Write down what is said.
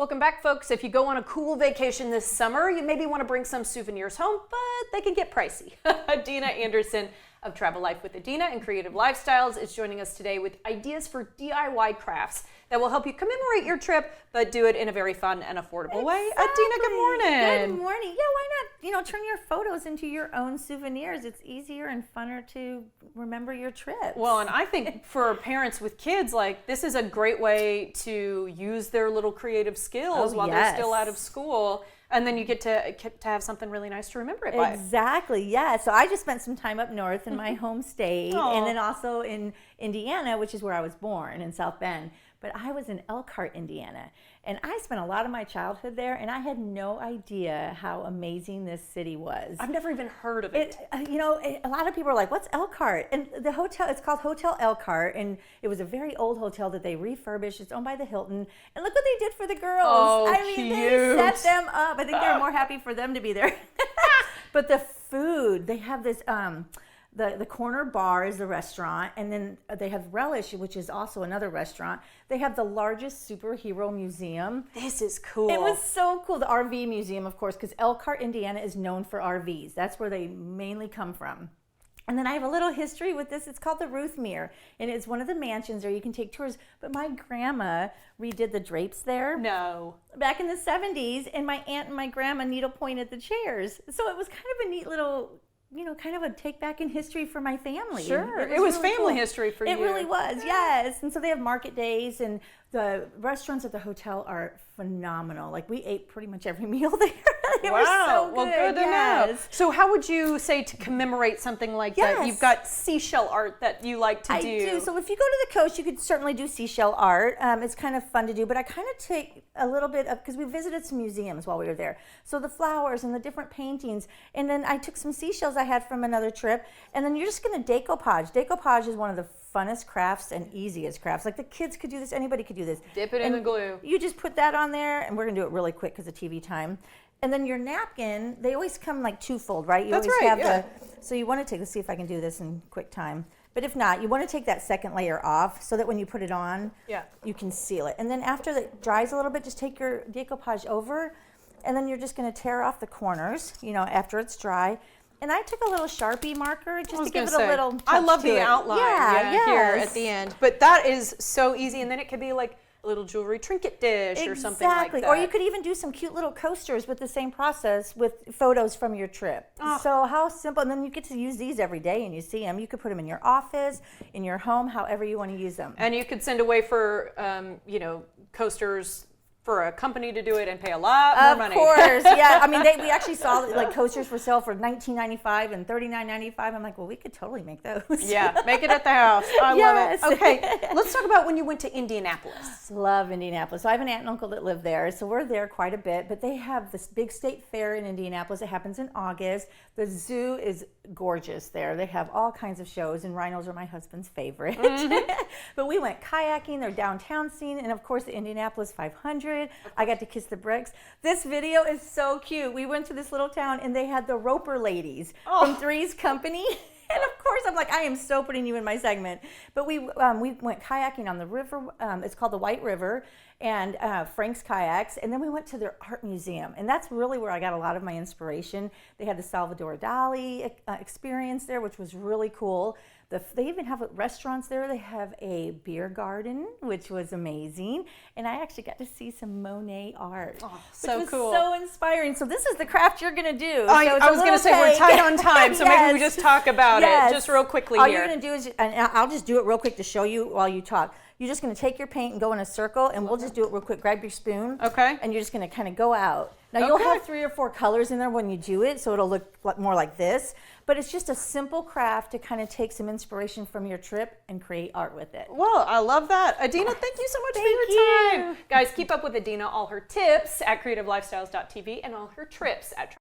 Welcome back, folks. If you go on a cool vacation this summer, you maybe want to bring some souvenirs home, but they can get pricey. Adeina Anderson of Travel Life with Adeina and Creative Lifestyles is joining us today with ideas for DIY crafts that will help you commemorate your trip, but do it in a very fun and affordable way. Adeina, good morning. Good morning. Yeah, why not, turn your photos into your own souvenirs. It's easier and funner to remember your trip. Well, and I think for parents with kids, this is a great way to use their little creative skills while they're still out of school. And then you get to have something really nice to remember it by. Exactly, yeah. So I just spent some time up north in my home state, and then also in Indiana, which is where I was born, in South Bend. But I was in Elkhart, Indiana, and I spent a lot of my childhood there, and I had no idea how amazing this city was. I've never even heard of it. A lot of people are like, what's Elkhart? And the hotel, it's called Hotel Elkhart, and it was a very old hotel that they refurbished. It's owned by the Hilton, and look what they did for the girls. Oh, cute. They set them up. I think they were more happy for them to be there. But the food, they have this... The corner bar is the restaurant, and then they have Relish, which is also another restaurant. They have the largest superhero museum. This is cool. It was so cool. The RV museum, of course, because Elkhart, Indiana is known for RVs. That's where they mainly come from. And then I have a little history with this. It's called the Ruthmere, and it's one of the mansions there. You can take tours. But my grandma redid the drapes there. No. Back in the 70s, and my aunt and my grandma needle pointed the chairs. So it was kind of a neat little... kind of a take back in history for my family. Sure. It was really family cool. history for you. It really was, yes. And so they have market days, and the restaurants at the hotel are phenomenal. We ate pretty much every meal there. They were so good. Well, good to know. So how would you say to commemorate something like that? You've got seashell art that you like to do. I do. So if you go to the coast, you could certainly do seashell art. It's kind of fun to do, but I kind of take a little bit of, because we visited some museums while we were there. So the flowers and the different paintings, and then I took some seashells I had from another trip, and then you're just going to decoupage. Decoupage is one of the funnest crafts and easiest crafts. The kids could do this, anybody could do this. Dip it in the glue. You just put that on there, and we're going to do it really quick because of TV time. And then your napkin, they always come twofold, right? That's right, So you want to let's see if I can do this in quick time. But if not, you want to take that second layer off so that when you put it on, you can seal it. And then after it dries a little bit, just take your decoupage over, and then you're just going to tear off the corners, after it's dry. And I took a little Sharpie marker just to give it a little touch. I love the outline here yes. at the end. But that is so easy, and then it could be like a little jewelry trinket dish or something like that. Or you could even do some cute little coasters with the same process with photos from your trip. So how simple, and then you get to use these every day and you see them. You could put them in your office, in your home, however you want to use them. And you could send away for, coasters for a company to do it and pay a lot more money. Of course, yeah. I mean, we actually saw coasters for sale for $19.95 and $39.95. I'm like, well, we could totally make those. Yeah, make it at the house. I love it. Okay, let's talk about when you went to Indianapolis. Love Indianapolis. So I have an aunt and uncle that live there, so we're there quite a bit. But they have this big state fair in Indianapolis. It happens in August. The zoo is gorgeous there. They have all kinds of shows, and rhinos are my husband's favorite. But we went kayaking, their downtown scene, and of course the Indianapolis 500. I got to kiss the bricks. This video is so cute. We went to this little town, and they had the Roper ladies from Three's Company. And of course, I'm like, I am so putting you in my segment. But we went kayaking on the river. It's called the White River, and Frank's Kayaks. And then we went to their art museum. And that's really where I got a lot of my inspiration. They had the Salvador Dali experience there, which was really cool. They even have restaurants there. They have a beer garden, which was amazing. And I actually got to see some Monet art. Oh, so which was cool. So inspiring. So this is the craft you're going to do. I was going to say, we're tight on time, so maybe we just talk about it just real quickly All here. you're going to do is, and I'll just do it real quick to show you while you talk. You're just going to take your paint and go in a circle, and we'll just do it real quick. Grab your spoon. Okay. And you're just going to kind of go out. Now, you'll have 3 or 4 colors in there when you do it, so it'll look more like this. But it's just a simple craft to kind of take some inspiration from your trip and create art with it. Well, I love that. Adeina, thank you so much for your time. Guys, keep up with Adeina, all her tips at creativelifestyles.tv and all her trips at